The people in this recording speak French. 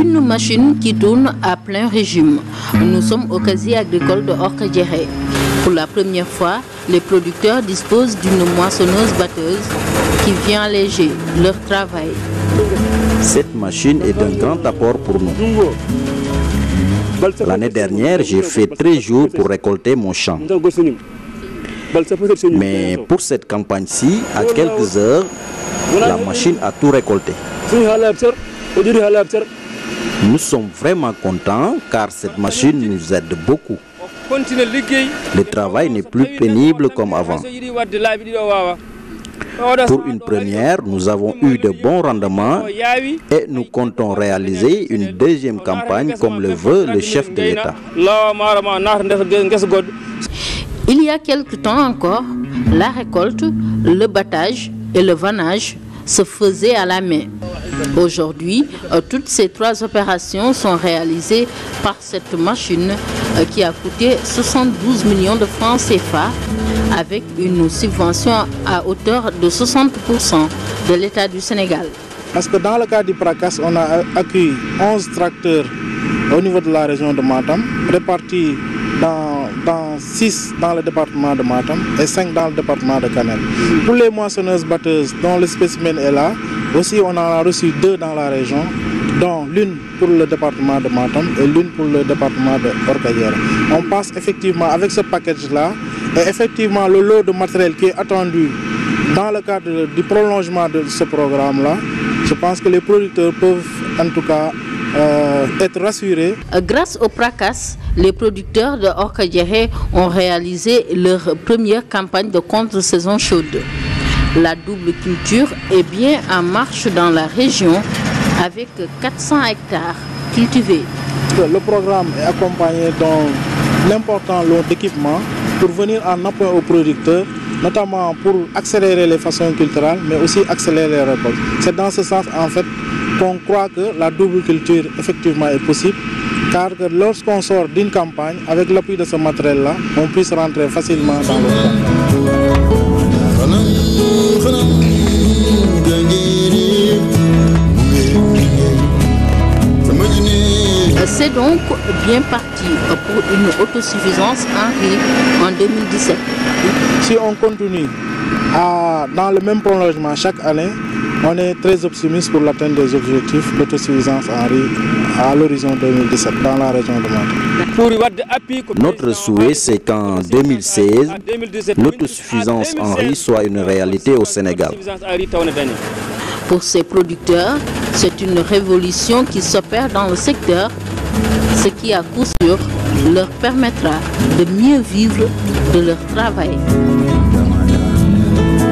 Une machine qui tourne à plein régime. Nous sommes au casier agricole de Orkadiéré. Pour la première fois, les producteurs disposent d'une moissonneuse-batteuse qui vient alléger leur travail. Cette machine est d'un grand apport pour nous. L'année dernière, j'ai fait 13 jours pour récolter mon champ. Mais pour cette campagne-ci, à quelques heures, la machine a tout récolté. Nous sommes vraiment contents car cette machine nous aide beaucoup. Le travail n'est plus pénible comme avant. Pour une première, nous avons eu de bons rendements et nous comptons réaliser une deuxième campagne comme le veut le chef de l'État. Il y a quelque temps encore, la récolte, le battage et le vannage se faisaient à la main. Aujourd'hui, toutes ces trois opérations sont réalisées par cette machine qui a coûté 72 millions de francs CFA avec une subvention à hauteur de 60% de l'État du Sénégal. Parce que dans le cas du PRACAS, on a accueilli 11 tracteurs au niveau de la région de Matam, répartis dans 6 dans le département de Matam et 5 dans le département de Kanel. Pour les moissonneuses-batteuses dont le spécimen est là, aussi on en a reçu 2 dans la région, dont l'une pour le département de Matam et l'une pour le département de Orkadiéré. On passe effectivement avec ce package-là et effectivement le lot de matériel qui est attendu dans le cadre du prolongement de ce programme-là. Je pense que les producteurs peuvent en tout cas être rassurés. Grâce au PRACAS, les producteurs de Orkadiéré ont réalisé leur première campagne de contre-saison chaude. La double culture est bien en marche dans la région avec 400 hectares cultivés. Le programme est accompagné d'un important lot d'équipements pour venir en appui aux producteurs, notamment pour accélérer les façons culturelles, mais aussi accélérer les récoltes. C'est dans ce sens en fait qu'on croit que la double culture effectivement est possible, car lorsqu'on sort d'une campagne, avec l'appui de ce matériel-là, on puisse rentrer facilement dans le champ. C'est donc bien parti pour une autosuffisance en riz en 2017. Si on continue dans le même prolongement chaque année, on est très optimiste pour l'atteinte des objectifs d'autosuffisance en riz à l'horizon 2017 dans la région de Matam. Notre souhait, c'est qu'en 2016, l'autosuffisance en riz soit une réalité au Sénégal. Pour ces producteurs, c'est une révolution qui s'opère dans le secteur, ce qui à coup sûr leur permettra de mieux vivre de leur travail.